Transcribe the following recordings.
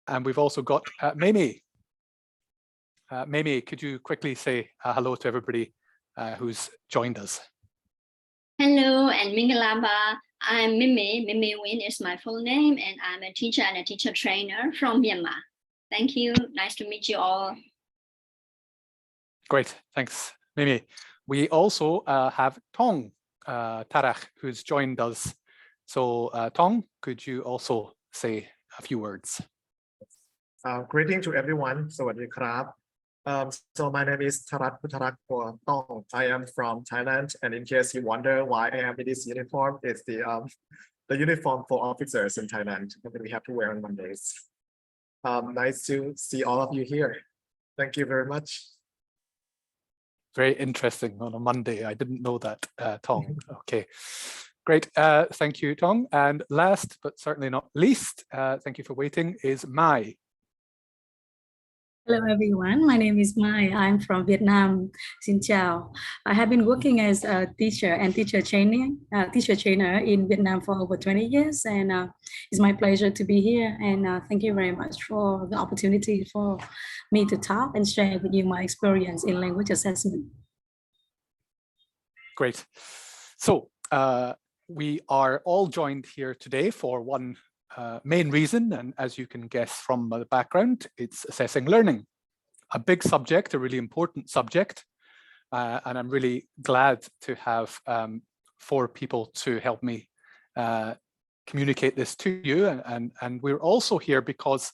and we've also got Mimi. Mimi, could you quickly say hello to everybody who's joined us? Hello, and Mingalaba. I'm Mimi. Mimi Win is my full name, and I'm a teacher and a teacher trainer from Myanmar. Thank you. Nice to meet you all. Great, thanks, Mimi. We also have Tong Tarach, who's joined us. So Tong, could you also say a few words? Greeting to everyone. Sawadee krab. So my name is Tarat Putarak Tong. I am from Thailand, and in case you wonder why I am in this uniform, it's the uniform for officers in Thailand that we have to wear on Mondays. Nice to see all of you here. Thank you very much. Very interesting on a Monday. I didn't know that, Tong. Okay, great. Thank you, Tong. And last but certainly not least, thank you for waiting, is Mai. Hello everyone, my name is Mai. I'm from Vietnam. Xin chào. I have been working as a teacher and teacher trainer in Vietnam for over 20 years, and it's my pleasure to be here. And thank you very much for the opportunity for me to talk and share with you my experience in language assessment. Great. So we are all joined here today for one main reason, and as you can guess from the background, it's assessing learning. A big subject, a really important subject, and I'm really glad to have 4 people to help me communicate this to you. And we're also here because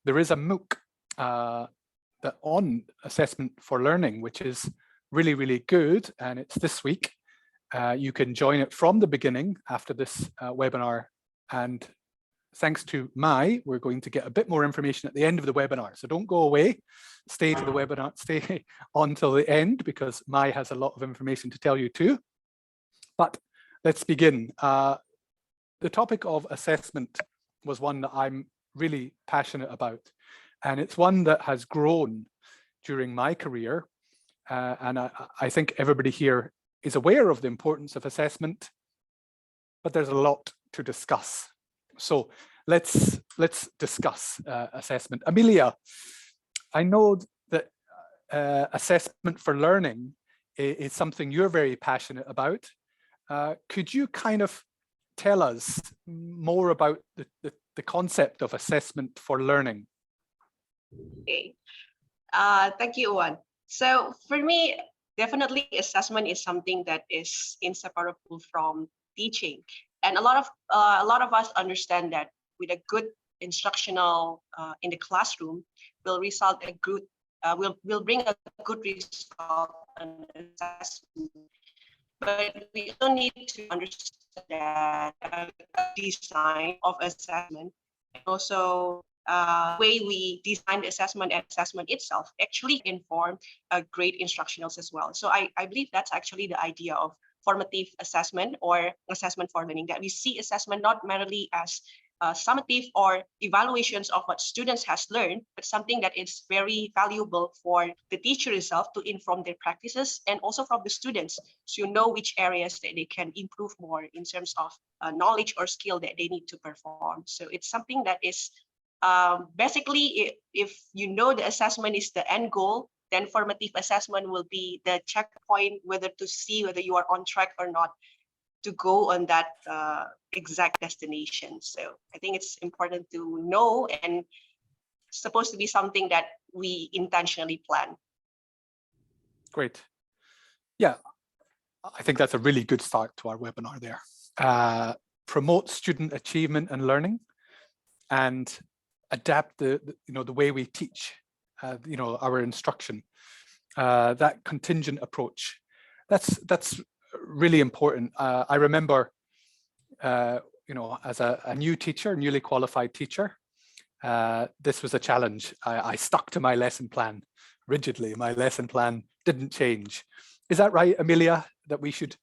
there is a MOOC on assessment for learning, which is really, really good, and it's this week. You can join it from the beginning after this webinar, and thanks to Mai, we're going to get a bit more information at the end of the webinar. So don't go away, stay to the webinar, stay on till the end, because Mai has a lot of information to tell you too. But let's begin. The topic of assessment was one that I'm really passionate about, and it's one that has grown during my career. And I think everybody here is aware of the importance of assessment, but there's a lot to discuss. So let's discuss assessment. Amelia, I know that assessment for learning is something you're very passionate about. Could you kind of tell us more about the concept of assessment for learning? Okay, thank you, Owen. So for me, definitely assessment is something that is inseparable from teaching. And a lot of us understand that with a good instructional in the classroom will result a good will bring a good result on assessment. But we also need to understand that design of assessment, and also way we design the assessment and assessment itself actually inform a great instructionals as well. So I believe that's actually the idea of formative assessment or assessment for learning, that we see assessment not merely as summative or evaluations of what students has learned, but something that is very valuable for the teacher itself to inform their practices, and also from the students to know which areas that they can improve more in terms of knowledge or skill that they need to perform. So it's something that is basically, if you know the assessment is the end goal, then formative assessment will be the checkpoint whether to see whether you are on track or not to go on that exact destination. So I think it's important to know, and supposed to be something that we intentionally plan. Great. Yeah, I think that's a really good start to our webinar there. Promote student achievement and learning, and adapt the way we teach, our instruction. That contingent approach, that's really important. I remember, as a new teacher, newly qualified teacher, this was a challenge. I stuck to my lesson plan rigidly. My lesson plan didn't change. Is that right, Amelia? That we should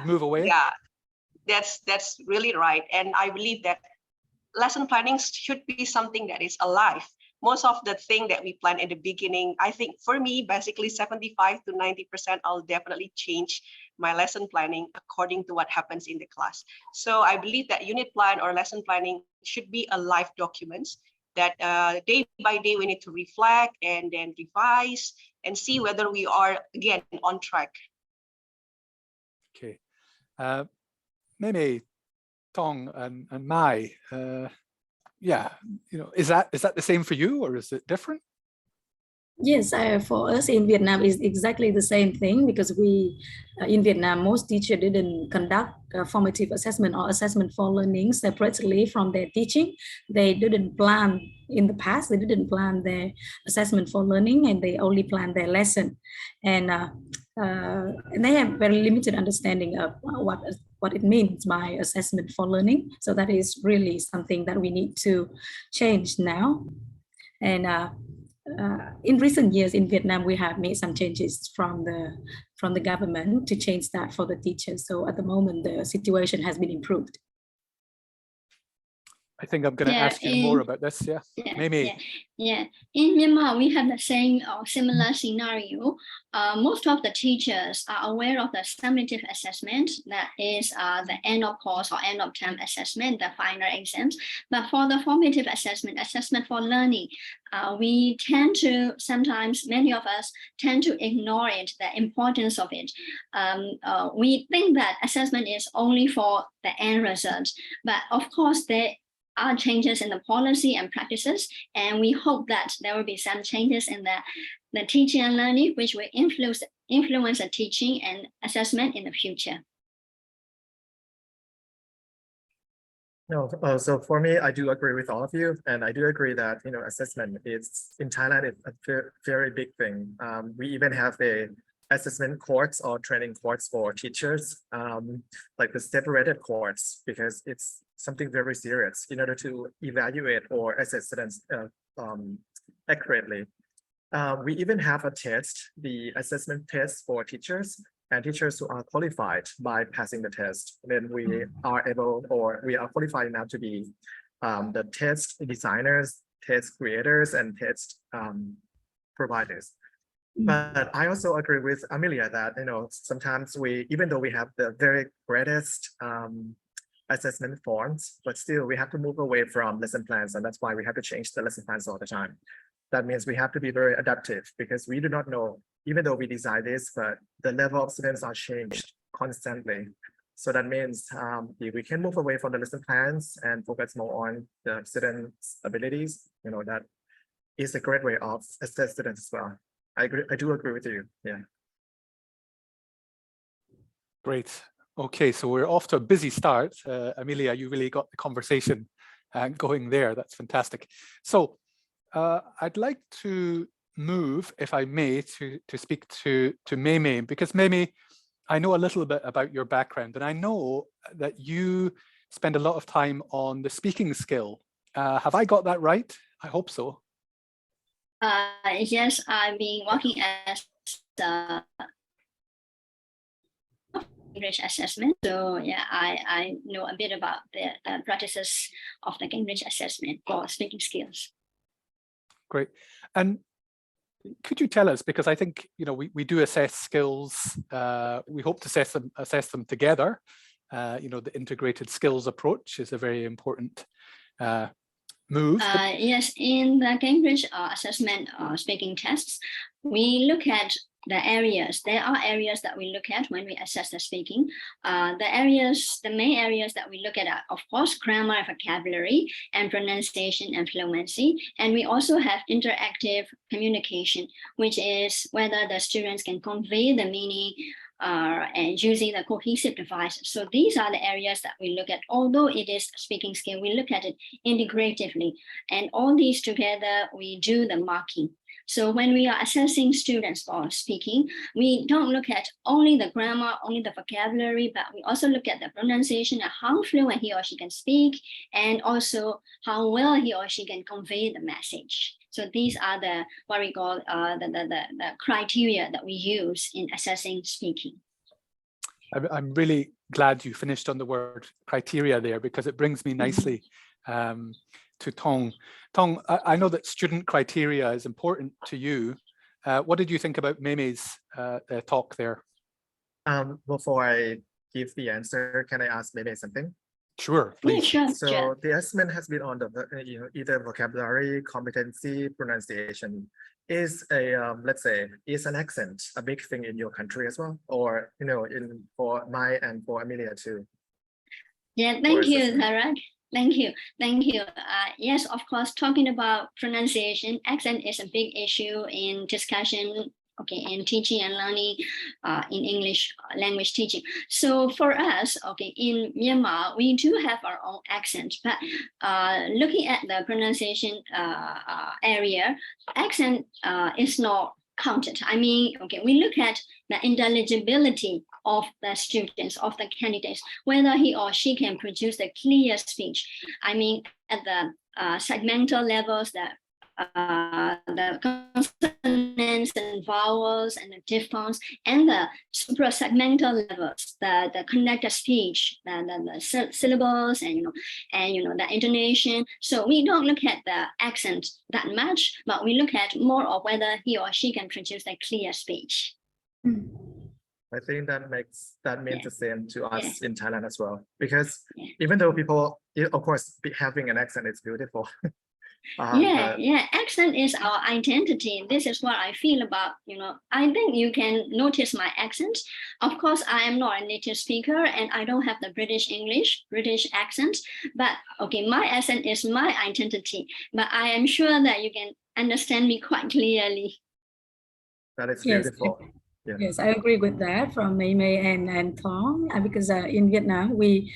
move away? Yeah, that's really right. And I believe that lesson planning should be something that is alive. Most of the thing that we plan in the beginning, I think for me, basically 75 to 90%, I'll definitely change my lesson planning according to what happens in the class. So I believe that unit plan or lesson planning should be a live documents. that day by day we need to reflect and then revise and see whether we are again on track. Okay, Meme, Tong, and Mai, yeah, is that the same for you, or is it different? Yes, for us in Vietnam is exactly the same thing, because we in Vietnam most teachers didn't conduct formative assessment or assessment for learning separately from their teaching. They didn't plan in the past. They didn't plan their assessment for learning, and they only plan their lesson, and they have very limited understanding of what it means by assessment for learning. So that is really something that we need to change now. And in recent years in Vietnam, we have made some changes from the government to change that for the teachers. So at the moment, the situation has been improved. I think I'm going to ask you more about this. Yeah, Meme. Yeah. In Myanmar, we have the same or similar scenario. Most of the teachers are aware of the summative assessment, that is the end of course or end of term assessment, the final exams. But for the formative assessment for learning, we tend to, sometimes many of us tend to ignore it, the importance of it. We think that assessment is only for the end result, but of course there are changes in the policy and practices, and we hope that there will be some changes in the teaching and learning, which will influence the teaching and assessment in the future. No, so for me, I do agree with all of you, and I do agree that assessment is in Thailand it's a very big thing. We even have a assessment course or training course for teachers, like the separated course, because it's something very serious in order to evaluate or assess students accurately. We even have a test, the assessment test for teachers, and teachers who are qualified by passing the test. Then we are able, or we are qualified now to be the test designers, test creators, and test providers. But I also agree with Amelia that sometimes even though we have the very greatest assessment forms, but still we have to move away from lesson plans, and that's why we have to change the lesson plans all the time. That means we have to be very adaptive, because we do not know, even though we design this, but the level of students are changed constantly. So that means if we can move away from the lesson plans and focus more on the students' abilities, that is a great way of assess students as well. I do agree with you. Yeah. Great. Okay, so we're off to a busy start. Amelia, you really got the conversation going there. That's fantastic. So I'd like to move, if I may, to speak to Meme, because Meme, I know a little bit about your background, and I know that you spend a lot of time on the speaking skill. Have I got that right? I hope so. Yes, I've been working as English assessment. So yeah, I know a bit about the practices of the English assessment for speaking skills. Great. And could you tell us, because I think we do assess skills, we hope to assess them together. The integrated skills approach is a very important move. Yes, in the Cambridge assessment speaking tests, we look at the areas. There are areas that we look at when we assess the speaking. The main areas that we look at are, of course, grammar, vocabulary, and pronunciation and fluency. And we also have interactive communication, which is whether the students can convey the meaning and using the cohesive devices. So these are the areas that we look at. Although it is speaking skill, we look at it integratively. And all these together, we do the marking. So when we are assessing students for speaking, we don't look at only the grammar, only the vocabulary, but we also look at the pronunciation and how fluent he or she can speak, and also how well he or she can convey the message. So these are what we call the criteria that we use in assessing speaking. I'm really glad you finished on the word criteria there, because it brings me nicely to Tong. Tong, I know that student criteria is important to you. What did you think about Meme's talk there? Before I give the answer, can I ask Meme something? Sure, Yeah, please. sure, So sure. the assessment has been on the either vocabulary, competency, pronunciation. Is a let's say is an accent a big thing in your country as well, or in for Mai and for Amelia too? Yeah, thank you, assessment. Tarak. Thank you. Thank you. Yes, of course, talking about pronunciation, accent is a big issue in discussion, okay, in teaching and learning in English language teaching. So for us, okay, in Myanmar, we do have our own accent, but looking at the pronunciation area, accent is not counted. I mean, okay, we look at the intelligibility of the students, of the candidates, whether he or she can produce a clear speech. I mean, at the segmental levels, the consonants and vowels and the diphthongs, and the suprasegmental levels, the connected speech, the syllables, and the intonation. So we don't look at the accent that much, but we look at more of whether he or she can produce a clear speech. I think that means Yeah. the same to us in Thailand as well, because Yeah. even though people, of course, having an accent is beautiful. Accent is our identity. This is what I feel about, I think you can notice my accent. Of course, I am not a native speaker and I don't have the British accent, but okay, my accent is my identity, but I am sure that you can understand me quite clearly. That is Yes. beautiful. Yeah. Yes, I agree with that from Mei Mei and Thong, because in Vietnam, we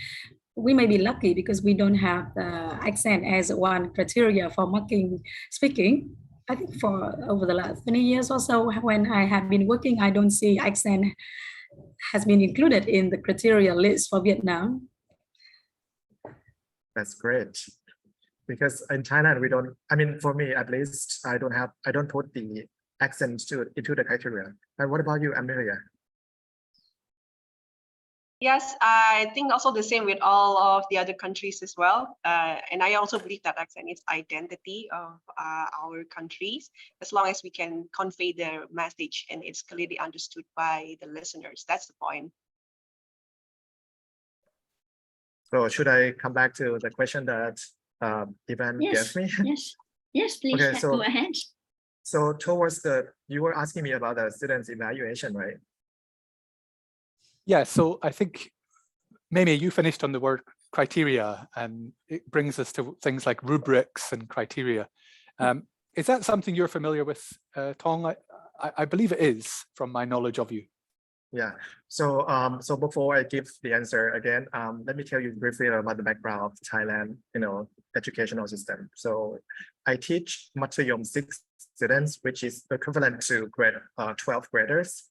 may be lucky because we don't have the accent as one criteria for marking speaking. I think for over the last 20 years or so, when I have been working, I don't see accent has been included in the criteria list for Vietnam. That's great. Because in Thailand, we don't, I mean, for me, at least, I don't put the accent into the criteria. And what about you, Amelia? Yes, I think also the same with all of the other countries as well. And I also believe that accent is identity of our countries, as long as we can convey the message and it's clearly understood by the listeners. That's the point. So should I come back to the question that Ivan gave me? Yes, please. Okay, so go ahead. So towards you were asking me about the students' evaluation, right? Yeah, so I think, Mei, you finished on the word criteria, and it brings us to things like rubrics and criteria. Is that something you're familiar with, Thong? I believe it is, from my knowledge of you. Yeah. So so before I give the answer again, let me tell you briefly about the background of Thailand, educational system. So I teach Matayom 6 students, which is equivalent to grade 12 graders.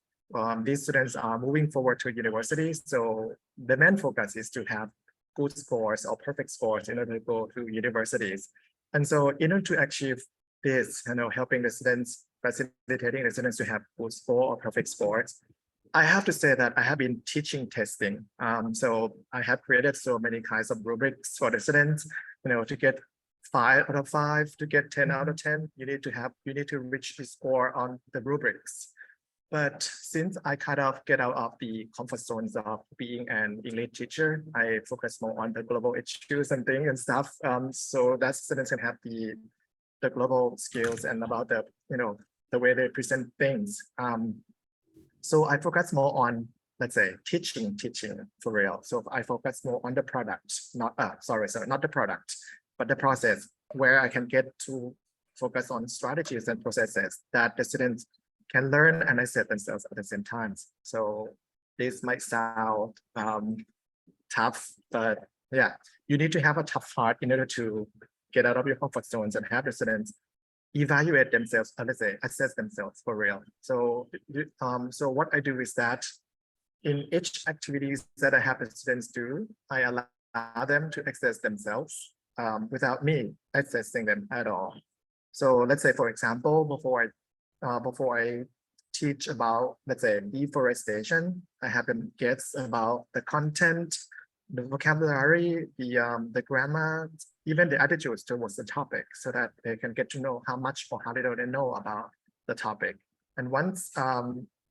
These students are moving forward to university. So the main focus is to have good scores or perfect scores in order to go to universities. And so in order to achieve this, helping the students, facilitating the students to have good score or perfect scores, I have to say that I have been teaching testing. So I have created so many kinds of rubrics for the students, to get 5 out of 5, to get 10 out of 10, you need to reach the score on the rubrics. But since I kind of get out of the comfort zones of being an English teacher, I focus more on the global issues and things and stuff. So that students can have the global skills and about the, the way they present things. So I focus more on, let's say, teaching for real. So I focus more on the product, not the product, but the process, where I can get to focus on strategies and processes that the students can learn and assess themselves at the same time. So this might sound tough, but yeah, you need to have a tough heart in order to get out of your comfort zones and have the students evaluate themselves, let's say, assess themselves for real. So, so what I do is that in each activities that I have the students do, I allow them to assess themselves without me assessing them at all. So let's say, for example, before I teach about, let's say, deforestation, I have them guess about the content, the vocabulary, the grammar, even the attitudes towards the topic, so that they can get to know how much or how little they know about the topic. And once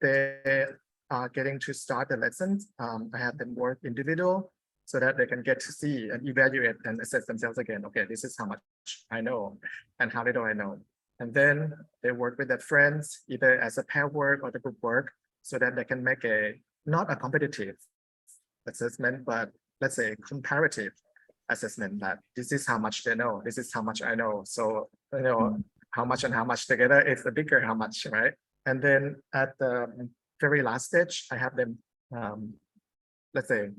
they are getting to start the lessons, I have them work individual so that they can get to see and evaluate and assess themselves again. Okay, this is how much I know and how little I know. And then they work with their friends, either as a pair work or the group work, so that they can make not a competitive assessment, but let's say comparative assessment, that this is how much they know, this is how much I know. So, how much and how much together is the bigger how much, right? And then at the very last stage, I have them, let's say,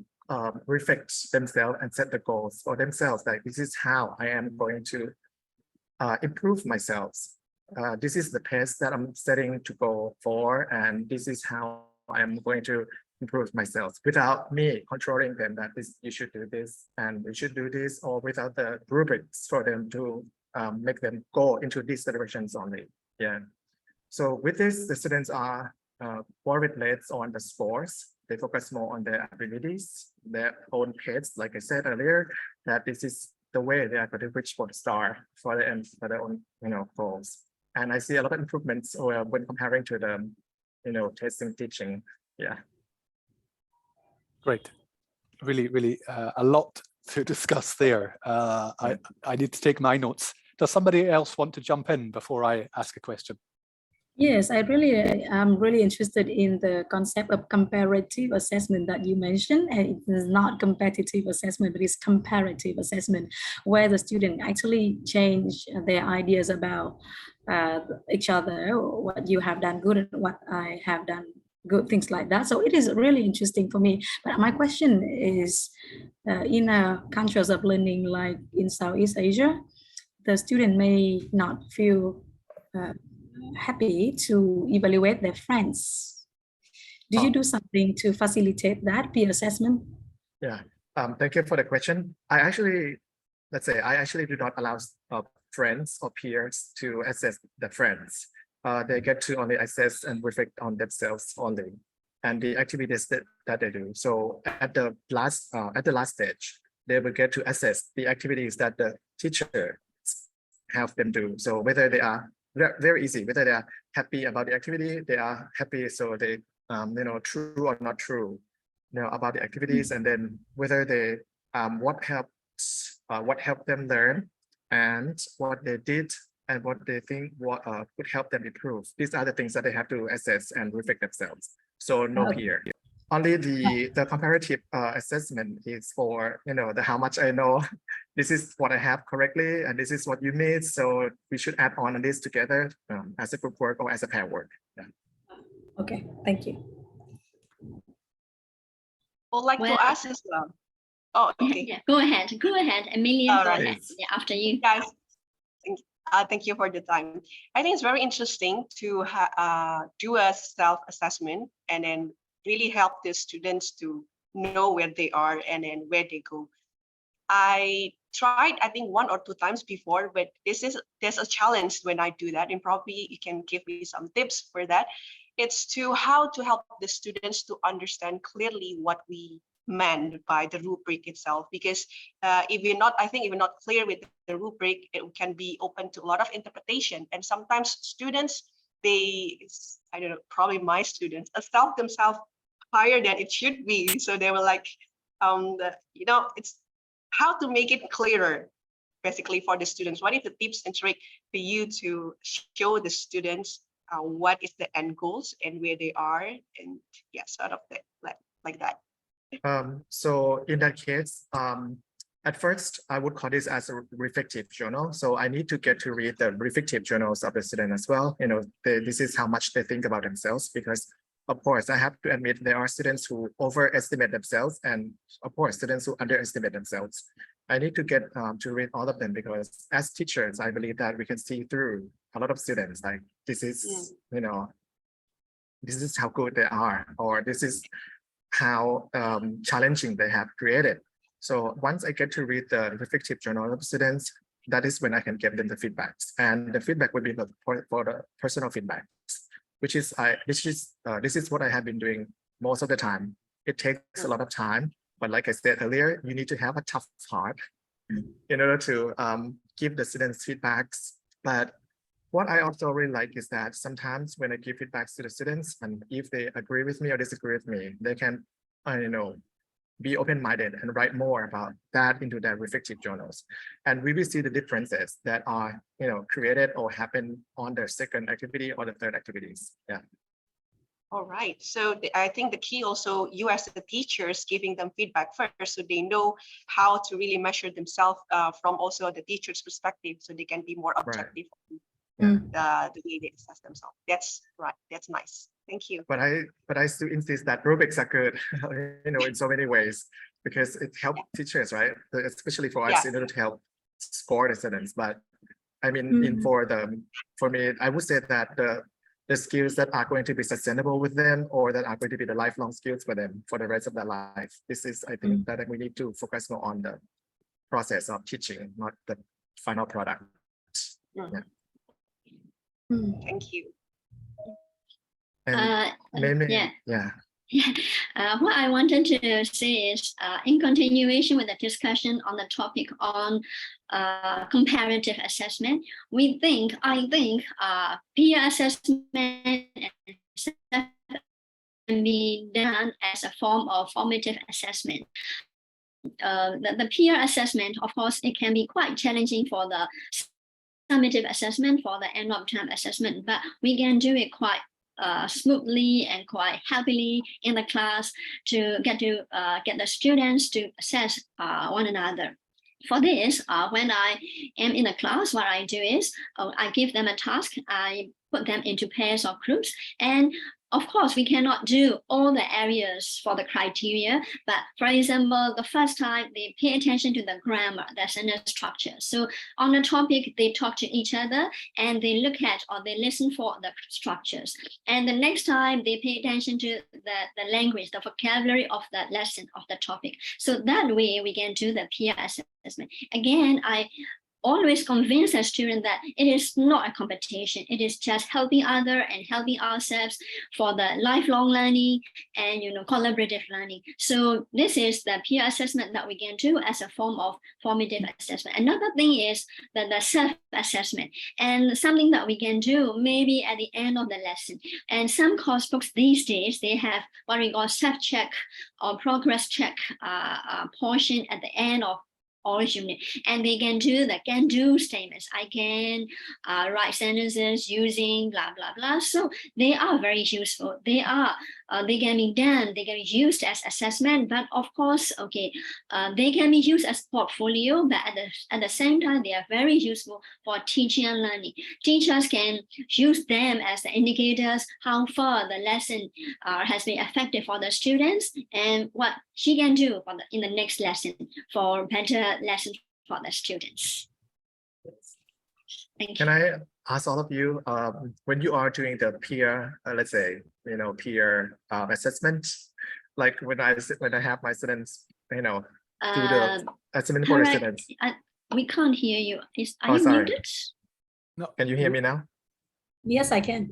reflect themselves and set the goals for themselves. Like, this is how I am going to improve myself. This is the pace that I'm setting to go for, and this is how I am going to improve myself, without me controlling them that you should do this and you should do this, or without the rubrics for them to make them go into these directions only. Yeah. So with this, the students are more less on the scores. They focus more on their abilities, their own pace. Like I said earlier, that this is the way they are going to reach for the star for their own goals. And I see a lot of improvements when comparing to the testing teaching. Yeah. Great. Really a lot to discuss there. I need to take my notes. Does somebody else want to jump in before I ask a question? Yes, I'm really interested in the concept of comparative assessment that you mentioned. And it is not competitive assessment, but it's comparative assessment, where the student actually change their ideas about each other, what you have done good and what I have done good, things like that. So it is really interesting for me. But my question is, in countries of learning like in Southeast Asia, the student may not feel happy to evaluate their friends. Do you do something to facilitate that peer assessment? Yeah, thank you for the question. I actually do not allow friends or peers to assess the friends. They get to only assess and reflect on themselves only, and the activities that they do. So at the last stage, they will get to assess the activities that the teacher have them do. So whether they are very easy, whether they are happy about the activity, they are happy, so they true or not true, about the activities, and then whether they what helped them learn, and what they did, and what they think could help them improve. These are the things that they have to assess and reflect themselves. So no peer. Only the comparative assessment is for the how much I know. This is what I have correctly, and this is what you need. So we should add on this together as a group work or as a pair work. Yeah. Okay, thank you. Would like to ask as well. Oh, okay. Yeah, go ahead, Amelia. All go right. ahead. Yeah, after you. Guys, thank you for the time. I think it's very interesting to do a self-assessment and then really help the students to know where they are and then where they go. I tried, I think 1 or 2 times before, but there's a challenge when I do that, and probably you can give me some tips for that. It's how to help the students to understand clearly what we meant by the rubric itself, because if you're not clear with the rubric, it can be open to a lot of interpretation. And sometimes students, I don't know, probably my students, self themselves higher than it should be. So they were like, it's how to make it clearer, basically, for the students. What is the tips and trick for you to show the students what is the end goals and where they are, and yeah, sort of like that. So in that case, at first, I would call this as a reflective journal. So I need to get to read the reflective journals of the student as well. This is how much they think about themselves, because of course, I have to admit there are students who overestimate themselves, and of course, students who underestimate themselves. I need to get to read all of them, because as teachers, I believe that we can see through a lot of students. Like, this is, this is how good they are, or this is how challenging they have created. So once I get to read the reflective journal of students, that is when I can give them the feedbacks, and the feedback would be for the personal feedback, which is this is what I have been doing most of the time. It takes a lot of time, but like I said earlier, you need to have a tough heart in order to give the students feedbacks. But what I also really like is that sometimes when I give feedbacks to the students, and if they agree with me or disagree with me, they can, be open-minded and write more about that into their reflective journals. And we will see the differences that are, created or happen on their second activity or the third activities. Yeah. All right. So I think the key also, you as the teachers giving them feedback first, so they know how to really measure themselves from also the teacher's perspective, so they can be more objective on the way they assess themselves. That's right. That's nice. Thank you. But I still insist that rubrics are good, in so many ways, because it helps teachers, right? Especially for us, in order to help score the students. But I mean, for me, I would say that the skills that are going to be sustainable with them, or that are going to be the lifelong skills for them for the rest of their life. This is, I think, that we need to focus more on the process of teaching, not the final product. Yeah. Thank you. And what I wanted to say is, in continuation with the discussion on the topic on comparative assessment, I think peer assessment can be done as a form of formative assessment. The peer assessment, of course, it can be quite challenging for the summative assessment, for the end of term assessment, but we can do it quite smoothly and quite happily in the class to get the students to assess one another. For this, when I am in a class, what I do is I give them a task, I put them into pairs or groups, and of course, we cannot do all the areas for the criteria, but for example, the first time they pay attention to the grammar, the sentence structure. So on the topic, they talk to each other and they look at or they listen for the structures. And the next time they pay attention to the language, the vocabulary of the lesson of the topic. So that way we can do the peer assessment. Again, I always convince a student that it is not a competition. It is just helping others and helping ourselves for the lifelong learning and collaborative learning. So this is the peer assessment that we can do as a form of formative assessment. Another thing is that the self-assessment, and something that we can do maybe at the end of the lesson. And some course books these days, they have what we call self-check or progress check portion at the end of all unit, and they can do the can-do statements. I can write sentences using blah blah blah. So they are very useful. They can be done. They can be used as assessment, but of course, they can be used as portfolio. But at the same time, they are very useful for teaching and learning. Teachers can use them as the indicators how far the lesson has been effective for the students and what she can do in the next lesson for better lesson for the students. Thank you. Can I ask all of you, when you are doing the peer, let's say, peer assessment, like when I have my students, do the assessment for the students. We can't hear you. Are you sorry. muted? No. Can you hear me now? Yes, I can.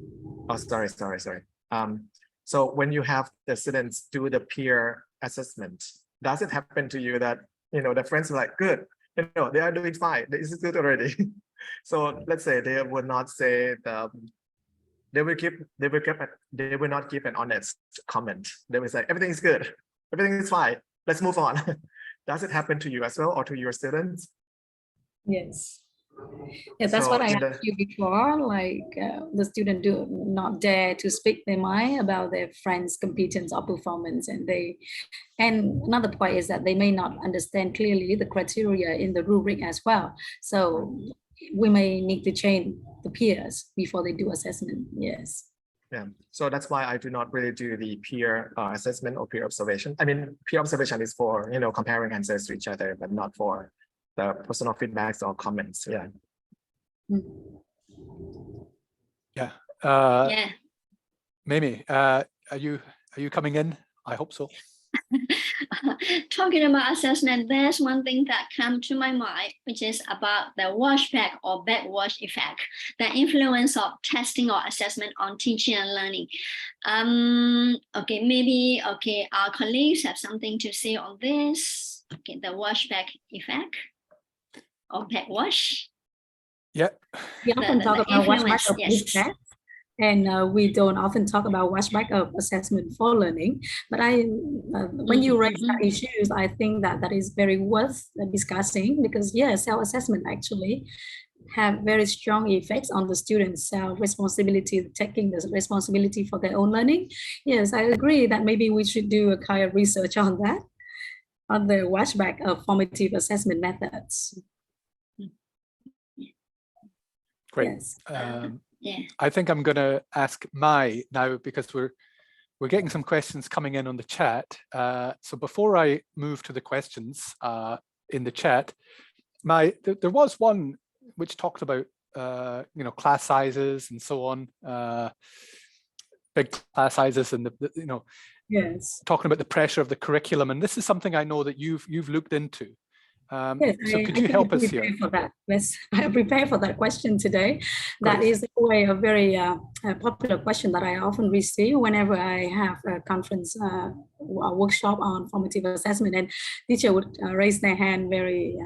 Oh, sorry. So when you have the students do the peer assessment, does it happen to you that, the friends are like, good, they are doing fine, this is good already. So let's say they would not say they will not give an honest comment. They will say, everything is good, everything is fine, let's move on. Does it happen to you as well, or to your students? Yes. Yeah, that's So what I asked you before, like the student do not dare to speak their mind about their friends' competence or performance, and another point is that they may not understand clearly the criteria in the rubric as well. So we may need to change the peers before they do assessment. Yes. Yeah, so that's why I do not really do the peer assessment or peer observation. I mean, peer observation is for, comparing answers to each other, but not for the personal feedbacks or comments. Yeah. Yeah. Mimi, are you coming in? I hope so. Talking about assessment, there's one thing that comes to my mind, which is about the washback or backwash effect, the influence of testing or assessment on teaching and learning. Maybe our colleagues have something to say on this. The washback effect or backwash. Yeah. We often talk about washback or test. And we don't often talk about watchback of assessment for learning. But when you raise that issues, I think that is very worth discussing, because yes, self-assessment actually have very strong effects on the students' responsibility, taking the responsibility for their own learning. Yes, I agree that maybe we should do a kind of research on that, on the watchback of formative assessment methods. Great. Yes. Yeah. I think I'm going to ask Mai now, because we're getting some questions coming in on the chat. So before I move to the questions in the chat, Mai, there was one which talked about class sizes and so on, big class sizes, and the yes, talking about the pressure of the curriculum. And this is something I know that you've looked into. Yes, so could you help us here? For that? Yes, I prepared for that question today. That Great. is a very popular question that I often receive whenever I have a conference a workshop on formative assessment, and teacher would raise their hand very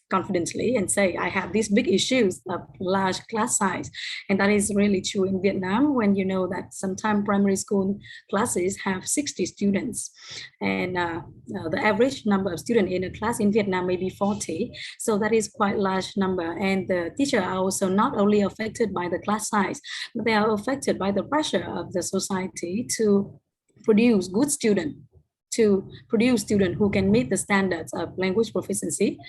confidently and say, I have these big issues of large class size. And that is really true in Vietnam, when you know that sometimes primary school classes have 60 students. And the average number of students in a class in Vietnam may be 40. So that is quite large number. And the teacher are also not only affected by the class size, but they are affected by the pressure of the society to produce good students, to produce students who can meet the standards of language proficiency.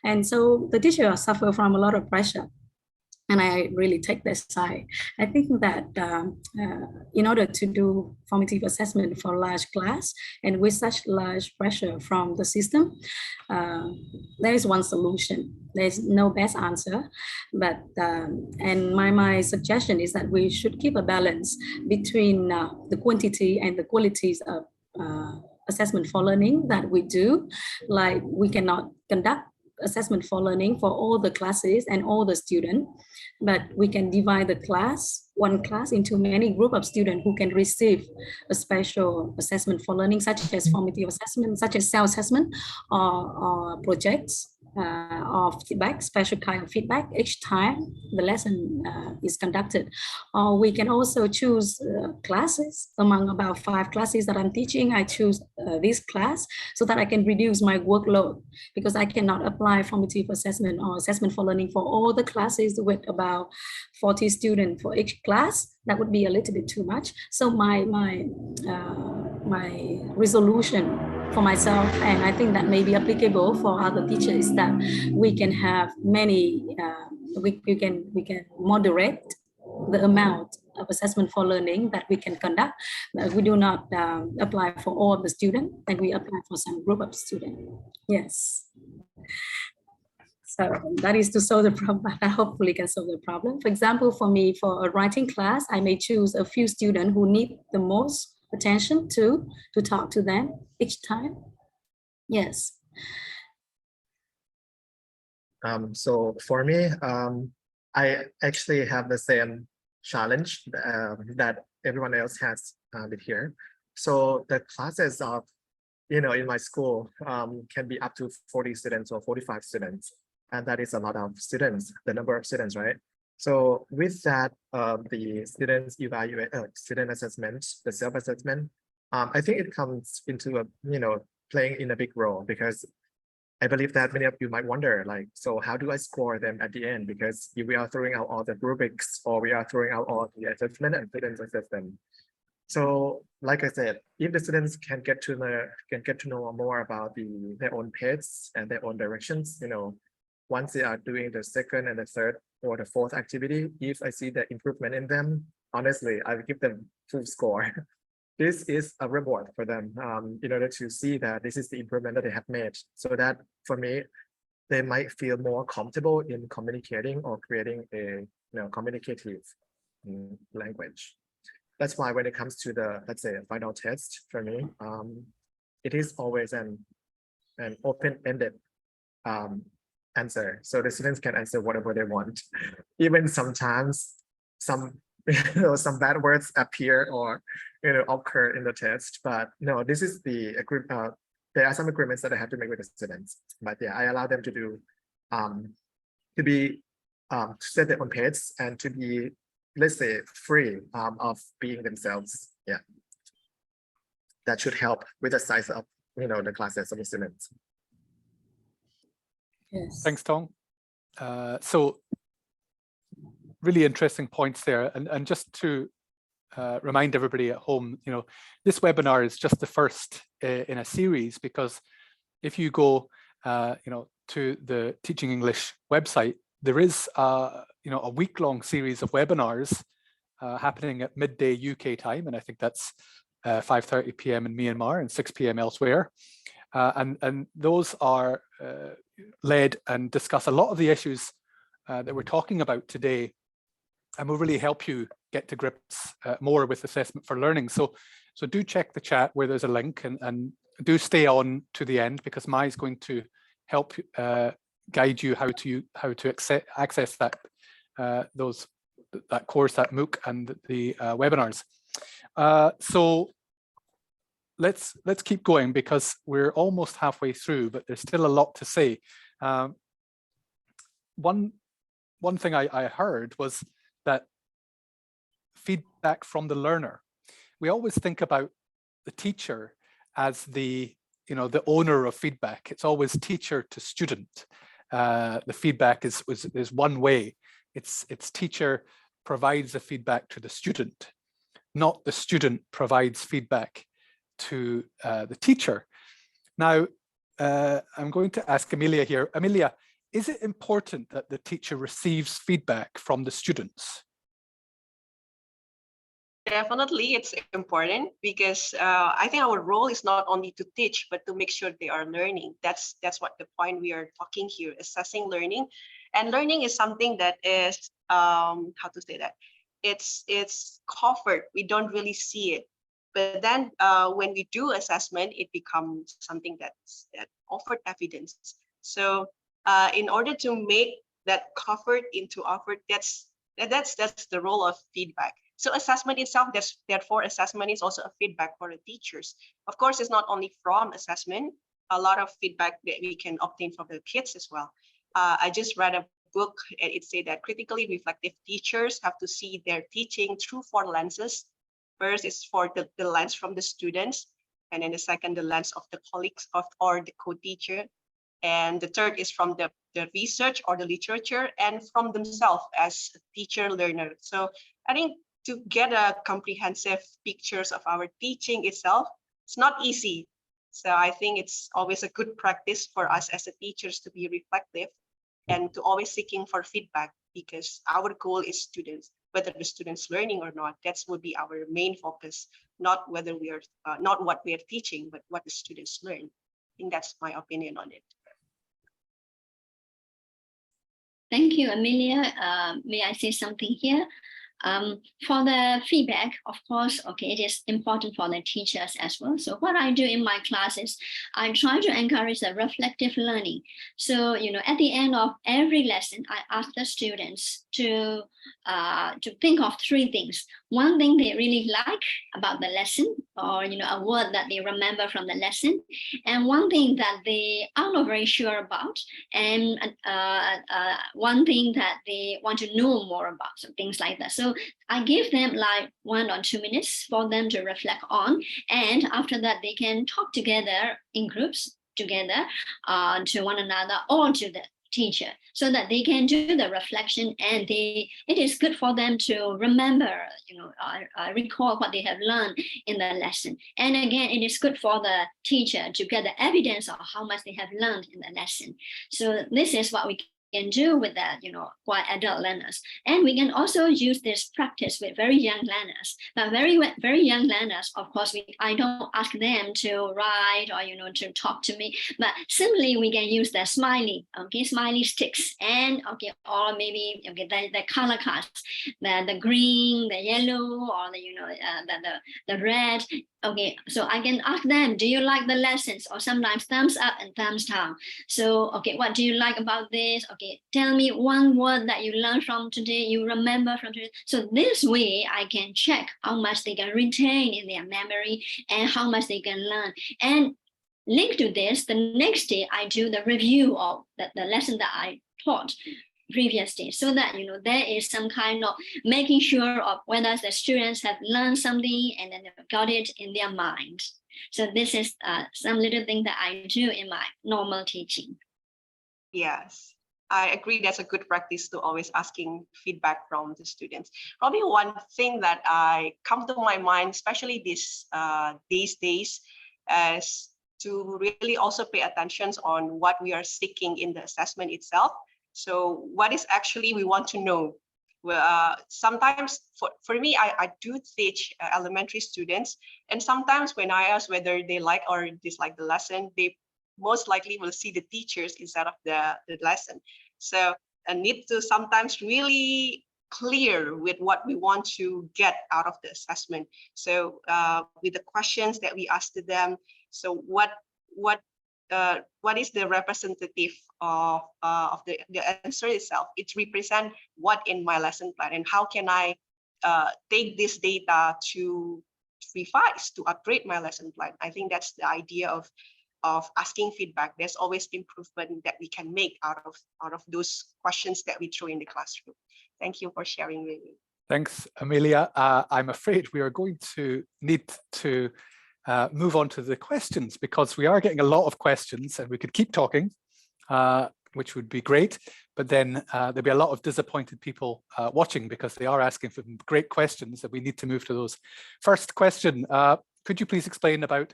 And so the teacher suffer from a lot of pressure. And I really take this side. I think that in order to do formative assessment for large class and with such large pressure from the system, there is one solution. There's no best answer, but and my suggestion is that we should keep a balance between the quantity and the qualities of assessment for learning that we do. Like, we cannot conduct assessment for learning for all the classes and all the students, but we can divide the one class into many group of students who can receive a special assessment for learning, such as formative assessment, such as self-assessment, or projects, or feedback, special kind of feedback each time the lesson is conducted. Or we can also choose classes. Among about 5 classes that I'm teaching, I choose this class so that I can reduce my workload, because I cannot apply formative assessment or assessment for learning for all the classes with about 40 students for each class. That would be a little bit too much. So my resolution for myself, and I think that may be applicable for other teachers, that we can have many, we can moderate the amount of assessment for learning that we can conduct. We do not apply for all of the students, and we apply for some group of students. Yes. So that is to solve the problem. I hopefully can solve the problem. For example, for me, for a writing class, I may choose a few students who need the most attention to talk to them each time. Yes. So for me, I actually have the same challenge that everyone else has with here. So the classes of, in my school can be up to 40 students or 45 students. And that is a lot of students, the number of students, right? So with that, the students evaluate, student assessment, the self-assessment, I think it comes into playing in a big role, because I believe that many of you might wonder, like, so how do I score them at the end? Because if we are throwing out all the rubrics, or we are throwing out all the assessment and students assess them. So, like I said, if the students can get to know more about their own pace and their own directions, once they are doing the second and the third or the fourth activity, if I see the improvement in them, honestly, I will give them full score. This is a reward for them in order to see that this is the improvement that they have made. So that, for me, they might feel more comfortable in communicating or creating a communicative language. That's why when it comes to the, let's say, final test, for me, it is always an open-ended answer. So the students can answer whatever they want. Even sometimes some some bad words appear or occur in the test, but no, this is the agreement. There are some agreements that I have to make with the students, but yeah, I allow them to do to set their own pace and to be let's say, free of being themselves. Yeah, that should help with the size of the classes of the students. Yes. Thanks, Tong. So really interesting points there, and just to remind everybody at home, this webinar is just the first in a series, because if you go to the Teaching English website, there is a week-long series of webinars happening at midday UK time, and I think that's 5:30 p.m. in Myanmar and 6 p.m. elsewhere. And those are led and discuss a lot of the issues that we're talking about today, and will really help you get to grips more with assessment for learning. So do check the chat where there's a link, and do stay on to the end, because Mai is going to help guide you how to access that that course, that MOOC, and the webinars. So let's keep going, because we're almost halfway through, but there's still a lot to say. One thing I heard was that feedback from the learner. We always think about the teacher as the owner of feedback. It's always teacher to student. The feedback is one way. It's teacher provides the feedback to the student, not the student provides feedback to the teacher. Now, I'm going to ask Amelia here. Amelia, is it important that the teacher receives feedback from the students? Definitely, it's important, because I think our role is not only to teach, but to make sure they are learning. That's what the point we are talking here, assessing learning. And learning is something that is, how to say that? It's comfort. We don't really see it. But then when we do assessment, it becomes something that offered evidence. So in order to make that comfort into offered, that's the role of feedback. So assessment itself, therefore assessment is also a feedback for the teachers. Of course, it's not only from assessment, a lot of feedback that we can obtain from the kids as well. I just read a book, and it said that critically reflective teachers have to see their teaching through 4 lenses. First is for the lens from the students, and then the second, the lens of the colleagues or the co-teacher. And the third is from the research or the literature, and from themselves as a teacher learner. So I think to get a comprehensive pictures of our teaching itself, it's not easy. So I think it's always a good practice for us as a teachers to be reflective and to always seeking for feedback, because our goal is students, whether the students learning or not, that would be our main focus, not whether we are not what we are teaching, but what the students learn. I think that's my opinion on it. Thank you, Amelia. May I say something here? For the feedback, of course, okay, it is important for the teachers as well. So what I do in my classes, I try to encourage the reflective learning. So, at the end of every lesson, I ask the students to think of 3 things. One thing they really like about the lesson, or a word that they remember from the lesson, and one thing that they are not very sure about, and one thing that they want to know more about, so things like that. So I give them like 1 or 2 minutes for them to reflect on, and after that they can talk together in groups together to one another or to the teacher, so that they can do the reflection, and it is good for them to remember, recall what they have learned in the lesson. And again, it is good for the teacher to get the evidence of how much they have learned in the lesson. So this is what we can do with that, quite adult learners. And we can also use this practice with very young learners. But very young learners, of course, I don't ask them to write or, to talk to me, but simply we can use the smiley sticks, and or maybe the color cards, the green, the yellow, or the red. Okay, so I can ask them, do you like the lessons? Or sometimes thumbs up and thumbs down. So, what do you like about this? Okay, tell me 1 word that you learned from today, you remember from today. So this way I can check how much they can retain in their memory and how much they can learn. And linked to this, the next day I do the review of the lesson that I taught. previous day, so that there is some kind of making sure of whether the students have learned something and then they've got it in their mind. So this is some little thing that I do in my normal teaching. Yes, I agree. That's a good practice to always asking feedback from the students. Probably one thing that I come to my mind, especially these days, is to really also pay attention on what we are seeking in the assessment itself. So what is actually we want to know? Well, sometimes for me, I do teach elementary students, and sometimes when I ask whether they like or dislike the lesson, they most likely will see the teachers instead of the lesson. So I need to sometimes really clear with what we want to get out of the assessment. So with the questions that we ask to them, so what is the representative of the answer itself? It represents what in my lesson plan, and how can I take this data to revise, to upgrade my lesson plan? I think that's the idea of asking feedback. There's always improvement that we can make out of those questions that we throw in the classroom. Thank you for sharing with me. Thanks, Amelia. I'm afraid we are going to need to move on to the questions, because we are getting a lot of questions and we could keep talking, which would be great, but then there'll be a lot of disappointed people watching, because they are asking for great questions and we need to move to those. First question, could you please explain about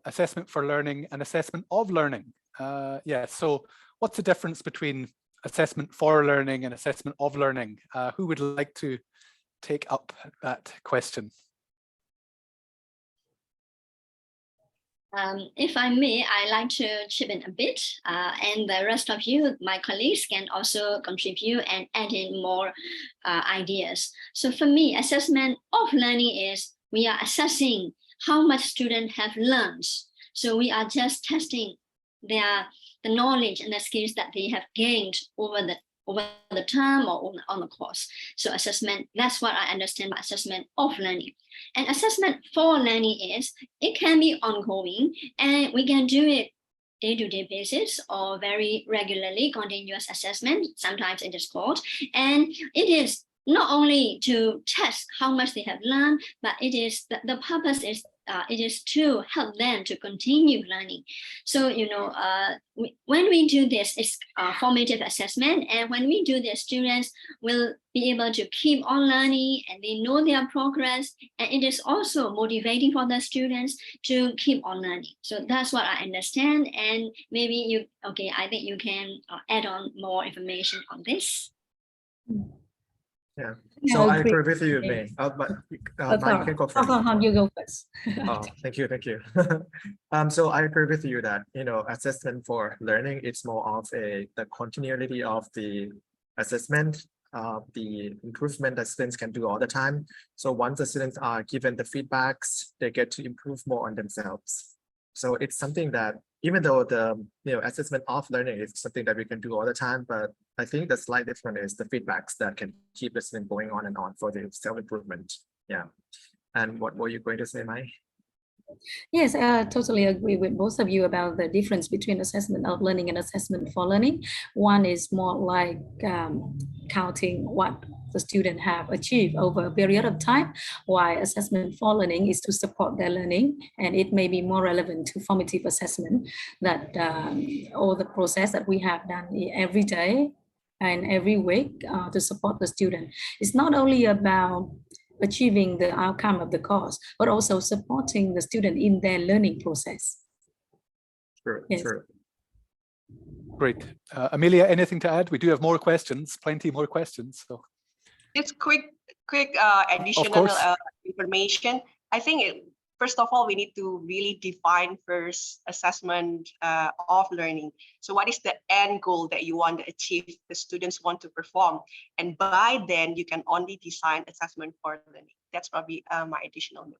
assessment for learning and assessment of learning? Yeah, so what's the difference between assessment for learning and assessment of learning? Who would like to take up that question? If I may, I like to chip in a bit, and the rest of you, my colleagues, can also contribute and add in more ideas. So for me, assessment of learning is we are assessing how much students have learned. So we are just testing the knowledge and the skills that they have gained over the term or on the course. So assessment, that's what I understand by assessment of learning. And assessment for learning is, it can be ongoing and we can do it day-to-day basis or very regularly, continuous assessment, sometimes it is called. And it is not only to test how much they have learned, but it is the purpose is it is to help them to continue learning. So when we do this, it's formative assessment, and when we do this, students will be able to keep on learning and they know their progress, and it is also motivating for the students to keep on learning. So that's what I understand, and maybe I think you can add on more information on this. Yeah, so I agree with you, May. But Mike can go first. You go first. Oh, thank you. So I agree with you that assessment for learning, it's more of the continuity of the assessment, the improvement that students can do all the time. So once the students are given the feedbacks, they get to improve more on themselves. So it's something that, even though the assessment of learning is something that we can do all the time, but I think the slight difference is the feedbacks that can keep the student going on and on for the self-improvement. Yeah. And what were you going to say, Mai? Yes, I totally agree with both of you about the difference between assessment of learning and assessment for learning. One is more like counting what the student have achieved over a period of time, while assessment for learning is to support their learning, and it may be more relevant to formative assessment, that all the process that we have done every day and every week to support the student. It's not only about achieving the outcome of the course, but also supporting the student in their learning process. Sure, yes. Sure. Great. Amelia, anything to add? We do have more questions, plenty more questions. So Just quick additional information. I think first of all, we need to really define first assessment of learning. So what is the end goal that you want to achieve, the students want to perform? And by then you can only design assessment for learning. That's probably my additional note.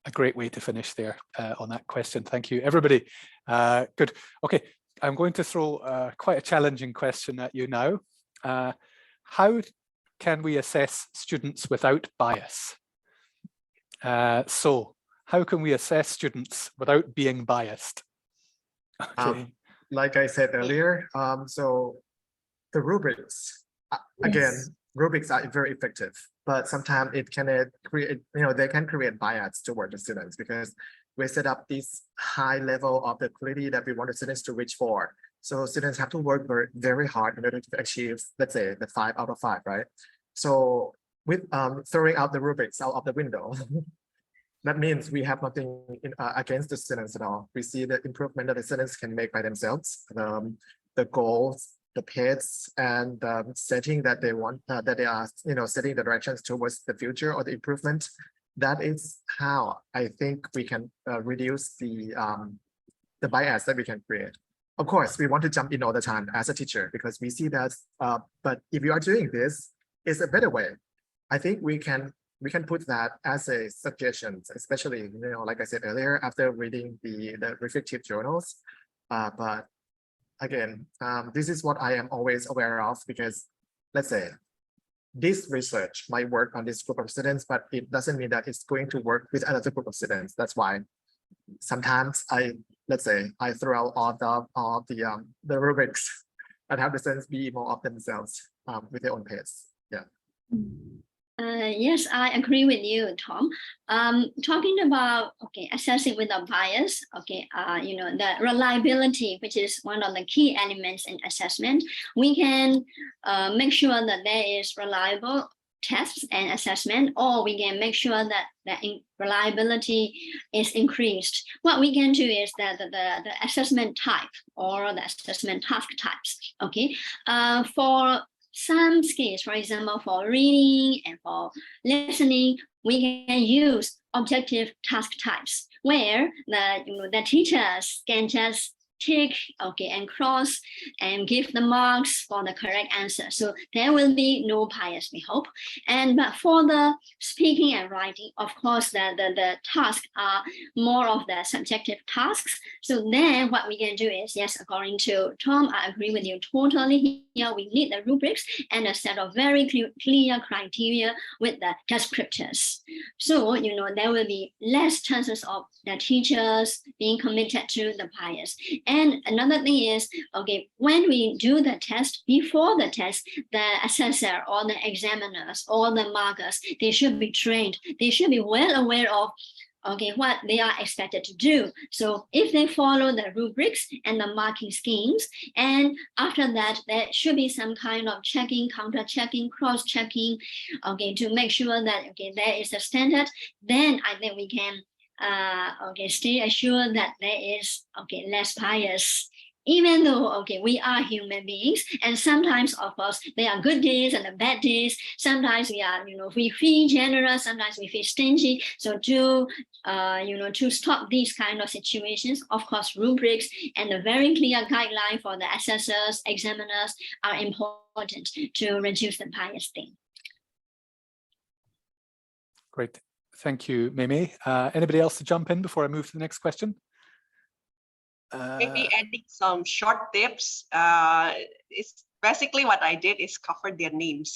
A great way to finish there on that question. Thank you, everybody. Good. Okay, I'm going to throw quite a challenging question at you now. How can we assess students without bias? So how can we assess students without being biased? Okay. Like I said earlier, so the rubrics, again, rubrics are very effective, but sometimes it can create, they can create bias toward the students because we set up this high level of the quality that we want the students to reach for. So students have to work very, very hard in order to achieve, let's say, the 5 out of 5, right? So with throwing out the rubrics out of the window, that means we have nothing against the students at all. We see the improvement that the students can make by themselves, the goals, the pace, and setting that they want, that they are, setting the directions towards the future or the improvement. That is how I think we can reduce the bias that we can create. Of course, we want to jump in all the time as a teacher because we see that. But if you are doing this, it's a better way. I think we can put that as a suggestion, especially like I said earlier, after reading the reflective journals. But again, this is what I am always aware of because let's say this research might work on this group of students, but it doesn't mean that it's going to work with another group of students. That's why sometimes I throw out all the rubrics and have the students be more of themselves with their own pace. Yeah. Yes, I agree with you, Tom. Talking about assessing without bias. The reliability, which is one of the key elements in assessment, we can make sure that there is reliable tests and assessment, or we can make sure that the reliability is increased. What we can do is that the assessment type or the assessment task types. For some skills, for example, for reading and for listening, we can use objective task types where the teachers can just tick and cross and give the marks for the correct answer. So there will be no bias, we hope. But for the speaking and writing, of course, the tasks are more of the subjective tasks. So then what we can do is, yes, according to Tom, I agree with you totally. Here we need the rubrics and a set of very clear criteria with the descriptors. So, there will be less chances of the teachers being committed to the bias. And another thing is, when we do the test, before the test, the assessor or the examiners or the markers, they should be trained. They should be well aware of what they are expected to do. So if they follow the rubrics and the marking schemes, and after that, there should be some kind of checking, counter-checking, cross-checking, to make sure that, there is a standard, then I think we can stay assured that there is less bias, even though we are human beings, and sometimes of course there are good days and the bad days. Sometimes we feel generous, sometimes we feel stingy. So to stop these kind of situations, of course rubrics and a very clear guideline for the assessors, examiners are important to reduce the bias thing. Great. Thank you, Mei. Anybody else to jump in before I move to the next question? Maybe adding some short tips. It's basically what I did is cover their names.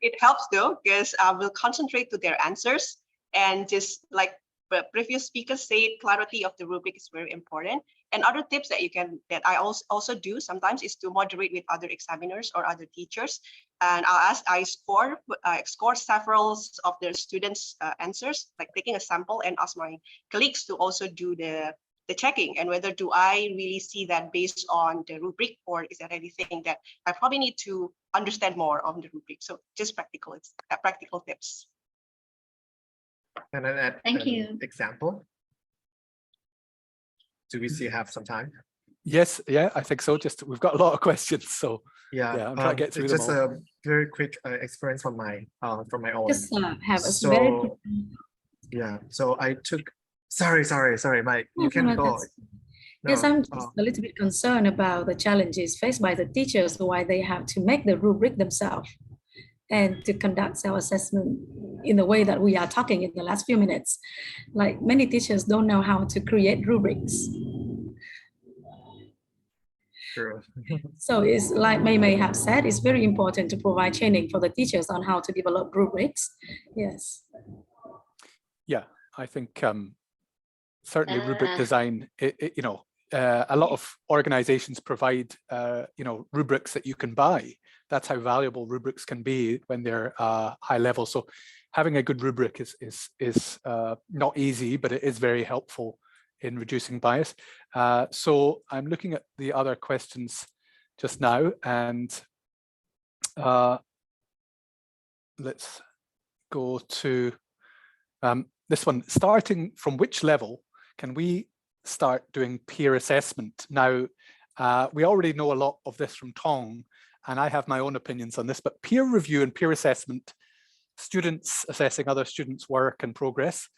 It helps though, because I will concentrate to their answers, and just like the previous speaker said, clarity of the rubric is very important. And other tips that I also do sometimes is to moderate with other examiners or other teachers. And I score several of the students' answers, like taking a sample and ask my colleagues to also do the checking, and whether do I really see that based on the rubric, or is there anything that I probably need to understand more on the rubric. So just practical tips. And then add Thank you. an example. Do we still have some time? Yes, yeah, I think so. Just we've got a lot of questions, so yeah, I'm trying to get through them just all. a very quick experience from my own. Just have a So, very quick. Yeah, so I took. Sorry, Mike. You can go. Yes, I'm just a little bit concerned about the challenges faced by the teachers while they have to make the rubric themselves and to conduct self-assessment in the way that we are talking in the last few minutes. Like many teachers don't know how to create rubrics. True. So it's like May have said, it's very important to provide training for the teachers on how to develop rubrics. Yes. Yeah, I think certainly rubric design, a lot of organizations provide, rubrics that you can buy. That's how valuable rubrics can be when they're high level. So having a good rubric is not easy, but it is very helpful in reducing bias. So I'm looking at the other questions just now, and let's go to this one. Starting from which level can we start doing peer assessment? Now, we already know a lot of this from Tong, and I have my own opinions on this, but peer review and peer assessment, students assessing other students' work and progress,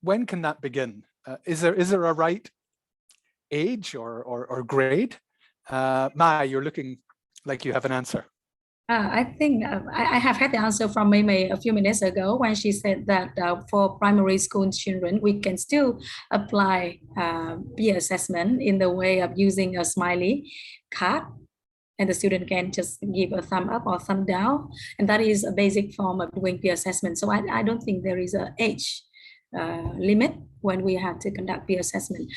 when can that begin? Is there a right age or grade? Mai, you're looking like you have an answer. I think I have had the answer from Mei a few minutes ago when she said that for primary school children, we can still apply peer assessment in the way of using a smiley card, and the student can just give a thumb up or thumb down, and that is a basic form of doing peer assessment. So I don't think there is an age limit when we have to conduct peer assessment.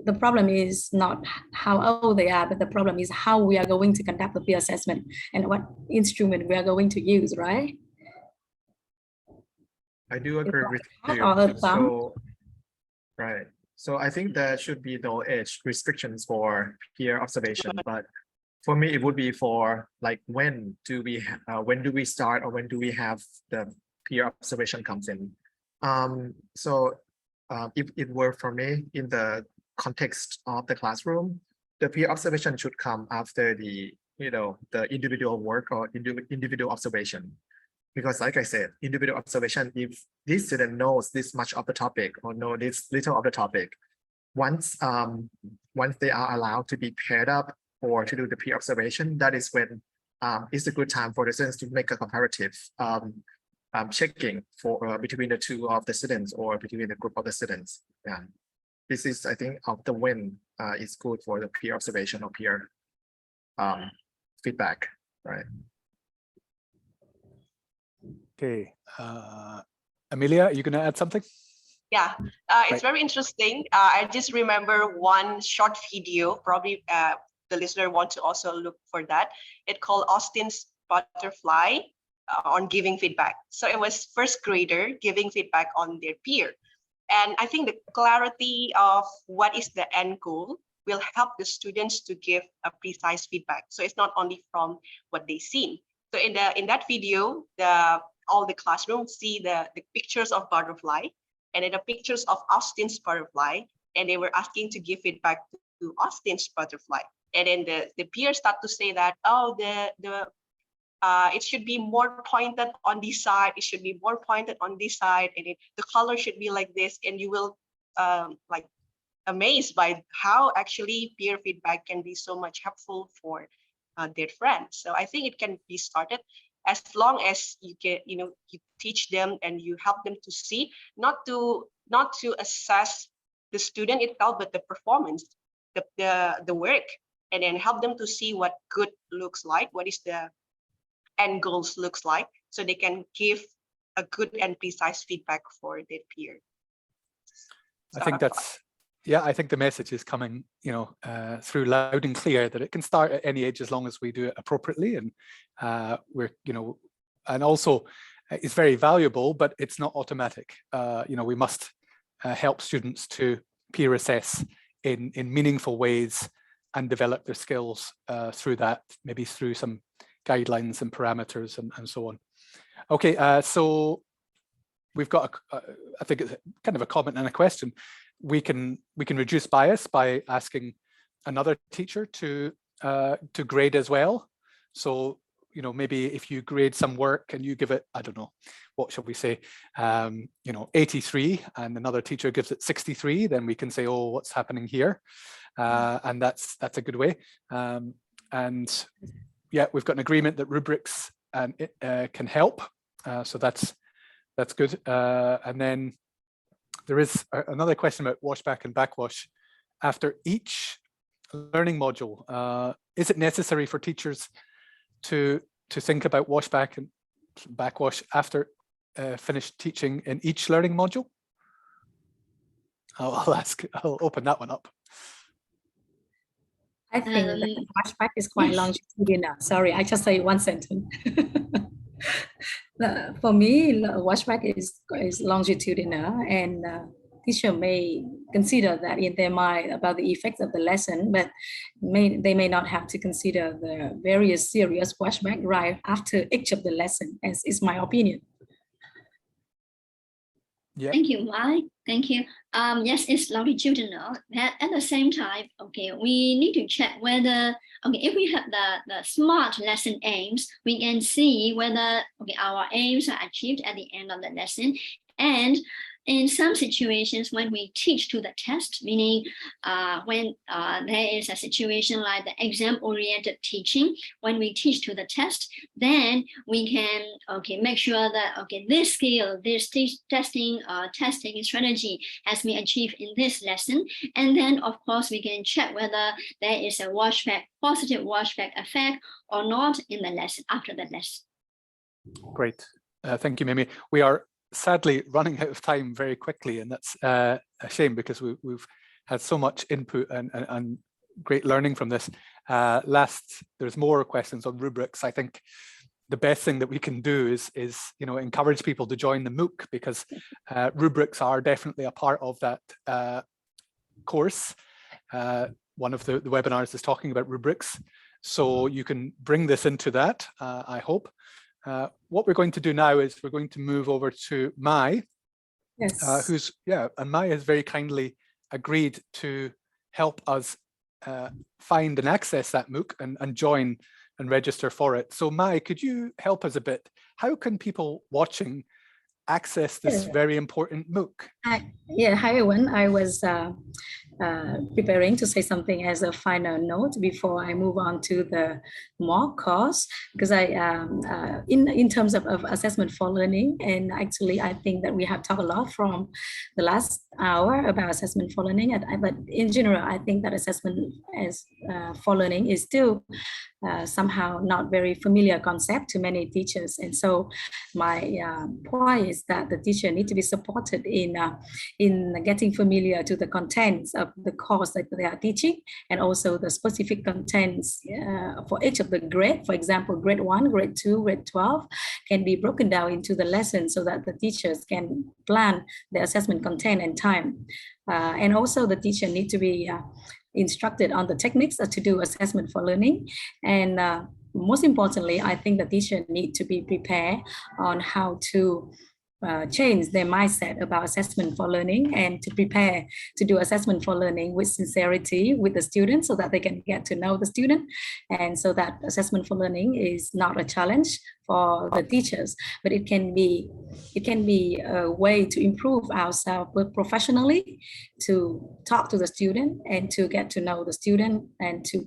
The problem is not how old they are, but the problem is how we are going to conduct the peer assessment and what instrument we are going to use, right? I do agree with you. Or a thumb? So, right. So I think there should be no age restrictions for peer observation, but for me, it would be for like when do we start, or when do we have the peer observation comes in? If it were for me in the context of the classroom, the peer observation should come after the individual work or individual observation. Because like I said, individual observation, if this student knows this much of the topic or know this little of the topic, once they are allowed to be paired up or to do the peer observation, that is when it's a good time for the students to make a comparative checking for between the two of the students or between the group of the students. Yeah. This is, I think, of the when is good for the peer observation or peer feedback, right? Okay, Amelia, are you going to add something? Yeah, it's very interesting. I just remember one short video, probably the listener want to also look for that. It's called Austin's Butterfly on giving feedback. So it was first grader giving feedback on their peer. And I think the clarity of what is the end goal will help the students to give a precise feedback. So it's not only from what they see. So in that video, all the classrooms see the pictures of butterfly, and then the pictures of Austin's butterfly, and they were asking to give feedback to Austin's butterfly. And then the peers start to say that, oh, it should be more pointed on this side, it should be more pointed on this side, and the color should be like this, and you will like amazed by how actually peer feedback can be so much helpful for their friends. So I think it can be started as long as you teach them and you help them to see, not to assess the student itself, but the performance, the work, and then help them to see what good looks like, what is the end goals looks like, so they can give a good and precise feedback for their peer. I think that's, yeah, I think the message is coming, through loud and clear, that it can start at any age as long as we do it appropriately, and and also it's very valuable, but it's not automatic. We must help students to peer assess in meaningful ways and develop their skills through that, maybe through some guidelines and parameters and so on. Okay, so we've got I think it's kind of a comment and a question. We can reduce bias by asking another teacher to grade as well. So maybe if you grade some work and you give it, I don't know, what shall we say, 83, and another teacher gives it 63, then we can say, oh, what's happening here? And that's a good way. And yeah, we've got an agreement that rubrics can help. So that's good. And then there is another question about washback and backwash. After each learning module, is it necessary for teachers to think about washback and backwash after finished teaching in each learning module? I'll open that one up. I think the washback is quite yes. longitudinal. Sorry, I just say one sentence. For me, washback is longitudinal, and teacher may consider that in their mind about the effects of the lesson, but they may not have to consider the various serious washback right after each of the lesson, as is my opinion. Yeah. Thank you, Mai. Thank you. Yes, it's longitudinal. But at the same time, okay, we need to check whether, okay, if we have the SMART lesson aims, we can see whether, okay, our aims are achieved at the end of the lesson. And in some situations, when we teach to the test, meaning when there is a situation like the exam-oriented teaching, when we teach to the test, then we can make sure that this skill, this testing strategy has been achieved in this lesson, and then of course we can check whether there is a positive washback effect or not in the lesson after the lesson. Great, thank you, Mimi. We are sadly running out of time very quickly, and that's a shame because we've had so much input and great learning from this. There's more questions on rubrics. I think the best thing that we can do is encourage people to join the MOOC, because rubrics are definitely a part of that course. One of the webinars is talking about rubrics, so you can bring this into that, I hope. What we're going to do now is we're going to move over to Mai, Yes. and Mai has very kindly agreed to help us find and access that MOOC and join and register for it. So Mai, could you help us a bit? How can people watching access this very important MOOC? Hi everyone. I was preparing to say something as a final note before I move on to the mock course, because I in terms of assessment for learning, and actually I think that we have talked a lot from the last hour about assessment for learning, but in general I think that assessment as for learning is still somehow not very familiar concept to many teachers, and so my point is that the teacher need to be supported in getting familiar to the contents of the course that they are teaching, and also the specific contents for each of the grade. For example, grade 1, grade 2, grade 12 can be broken down into the lessons so that the teachers can plan the assessment content and time. And also the teacher need to be instructed on the techniques to do assessment for learning. And most importantly, I think the teacher need to be prepared on how to change their mindset about assessment for learning, and to prepare to do assessment for learning with sincerity with the student, so that they can get to know the student, and so that assessment for learning is not a challenge for the teachers, but it can be a way to improve ourselves professionally, to talk to the student and to get to know the student, and to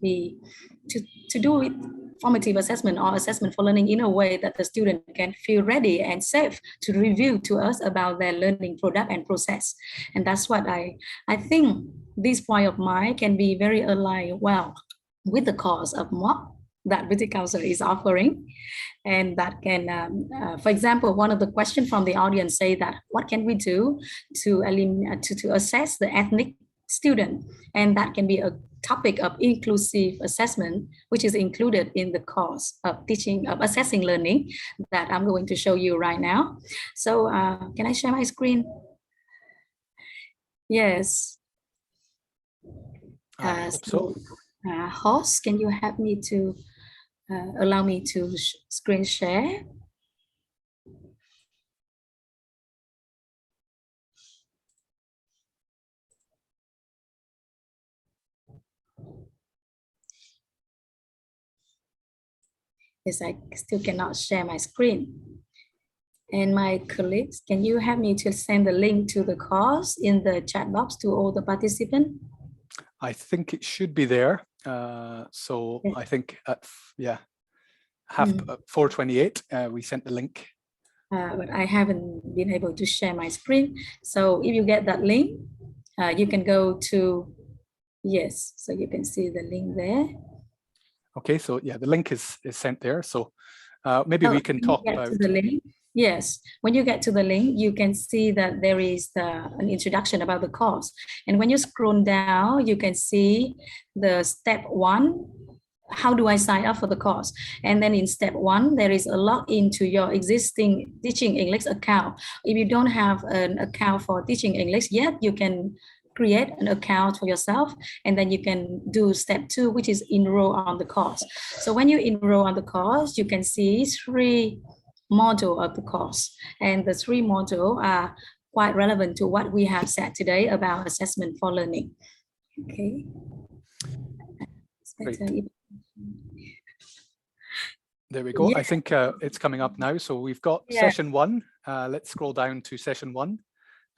do it formative assessment or assessment for learning in a way that the student can feel ready and safe to review to us about their learning product and process. And that's what I think this point of mine can be very aligned well with the course of MOOC that British Council is offering. And that can, for example, one of the questions from the audience say that what can we do to assess the ethnic student, and that can be a topic of inclusive assessment, which is included in the course of teaching of assessing learning that I'm going to show you right now. So can I share my screen? Yes. Host, can you help me to allow me to screen share? Yes, I still cannot share my screen. And my colleagues, can you help me to send the link to the course in the chat box to all the participants? I think it should be there. So I think at 4:28 we sent the link. But I haven't been able to share my screen. So if you get that link, you can go to, yes, so you can see the link there. Okay, so yeah, the link is sent there. So maybe we can talk about the link. Yes, when you get to the link, you can see that there is an introduction about the course. And when you scroll down, you can see the step 1, how do I sign up for the course? And then in step 1, there is a login to your existing Teaching English account. If you don't have an account for Teaching English yet, you can create an account for yourself, and then you can do step 2, which is enroll on the course. So when you enroll on the course, you can see 3 modules of the course, and the 3 modules are quite relevant to what we have said today about assessment for learning. Okay. Great. There we go. Yeah. I think it's coming up now. So we've got session 1. Let's scroll down to session 1.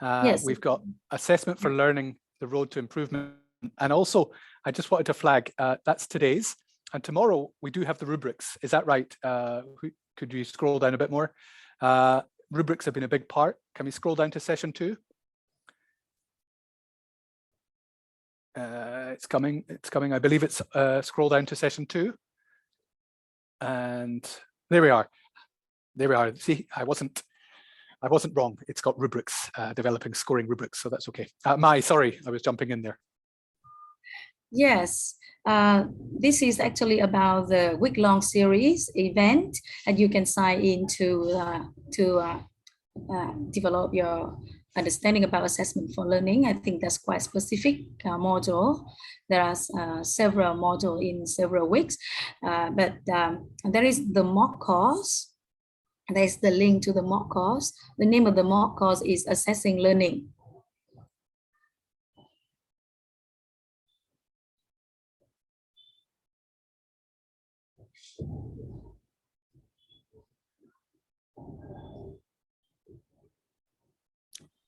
Yes. We've got assessment for learning, the road to improvement. And also, I just wanted to flag, that's today's. And tomorrow we do have the rubrics. Is that right? Could you scroll down a bit more? Rubrics have been a big part. Can we scroll down to session 2? It's coming. I believe it's scroll down to session 2. And there we are. See, I wasn't wrong. It's got rubrics, developing scoring rubrics, so that's okay. Sorry, I was jumping in there. Yes, this is actually about the week-long series event, and you can sign in to develop your understanding about assessment for learning. I think that's quite specific module. There are several modules in several weeks, but there is the mock course. There's the link to the mock course. The name of the mock course is Assessing Learning.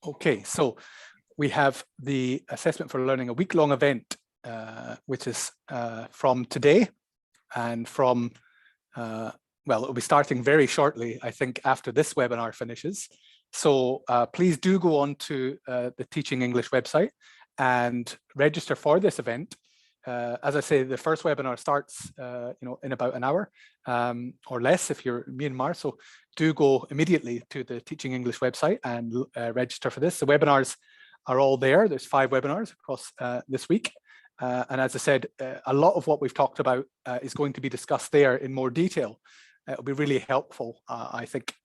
Okay, so we have the Assessment for Learning, a week-long event, which is from today and from, well, it'll be starting very shortly, I think, after this webinar finishes. So please do go on to the Teaching English website and register for this event. As I say, the first webinar starts, in about an hour or less if you're in Myanmar. So do go immediately to the Teaching English website and register for this. The webinars are all there. There's 5 webinars across this week. And as I said, a lot of what we've talked about is going to be discussed there in more detail. It'll be really helpful, I think.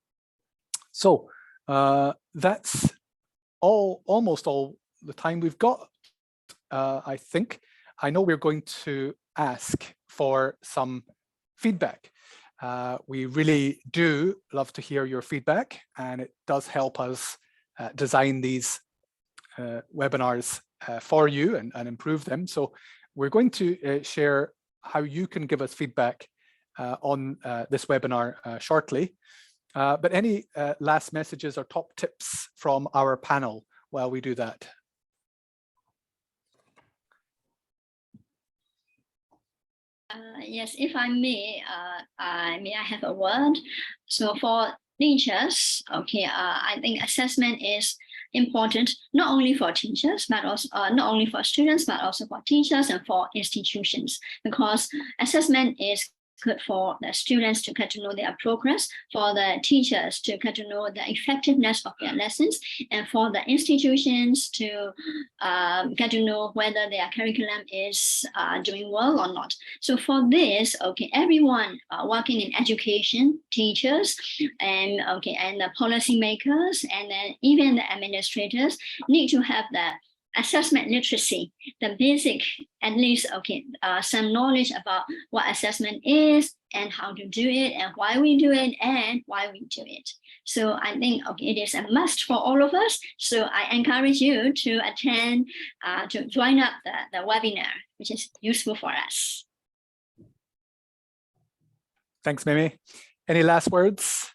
So that's almost all the time we've got, I think. I know we're going to ask for some feedback. We really do love to hear your feedback, and it does help us design these webinars for you and improve them. So we're going to share how you can give us feedback on this webinar shortly. But any last messages or top tips from our panel while we do that? Yes, if I may, may I have a word? So for teachers, okay, I think assessment is important not only for teachers, but also not only for students, but also for teachers and for institutions, because assessment is good for the students to get to know their progress, for the teachers to get to know the effectiveness of their lessons, and for the institutions to get to know whether their curriculum is doing well or not. So for this, okay, everyone working in education, teachers, and and the policymakers, and then even the administrators need to have the assessment literacy, the basic, at least, some knowledge about what assessment is and how to do it and why we do it and why we do it. So I think it is a must for all of us. So I encourage you to attend, to join up the webinar, which is useful for us. Thanks, Mimi. Any last words?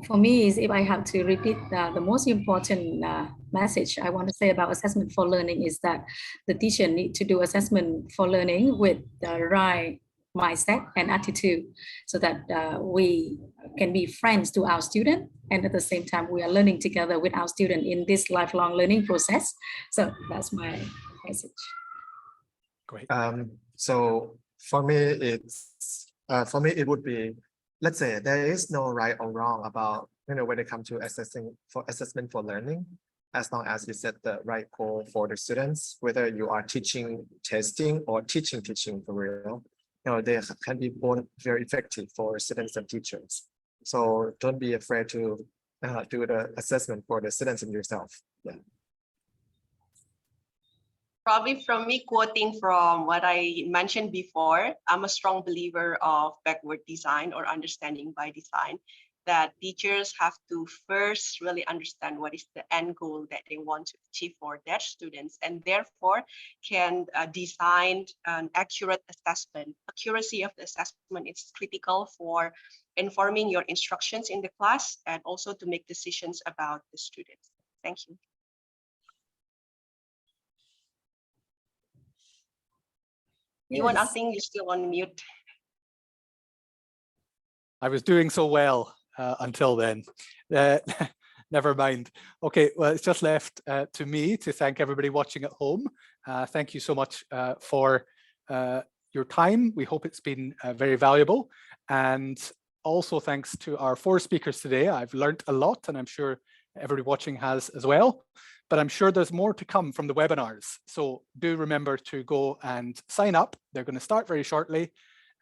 For me, is if I have to repeat the most important message I want to say about assessment for learning is that the teacher need to do assessment for learning with the right mindset and attitude, so that we can be friends to our student, and at the same time we are learning together with our student in this lifelong learning process. So that's my message. Great. So for me, it would be let's say there is no right or wrong about, when it comes to assessment for learning, as long as you set the right goal for the students, whether you are teaching, testing, or teaching for real, they can be both very effective for students and teachers. So don't be afraid to do the assessment for the students and yourself. Yeah. Probably from me quoting from what I mentioned before, I'm a strong believer of backward design or understanding by design, that teachers have to first really understand what is the end goal that they want to achieve for their students, and therefore can design an accurate assessment. Accuracy of the assessment is critical for informing your instructions in the class and also to make decisions about the students. Thank you. Iwan, I think you're still on mute. I was doing so well until then. Never mind. Okay, well, it's just left to me to thank everybody watching at home. Thank you so much for your time. We hope it's been very valuable. And also thanks to our 4 speakers today. I've learned a lot, and I'm sure everybody watching has as well. But I'm sure there's more to come from the webinars. So do remember to go and sign up. They're going to start very shortly.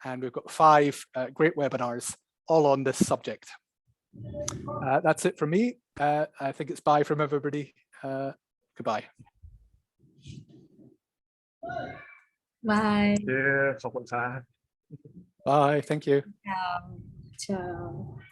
And we've got 5 great webinars all on this subject. That's it from me. I think it's bye from everybody. Goodbye. Bye. Yeah, ขอบคุณครับ Bye. Thank you. Ciao. Ciao.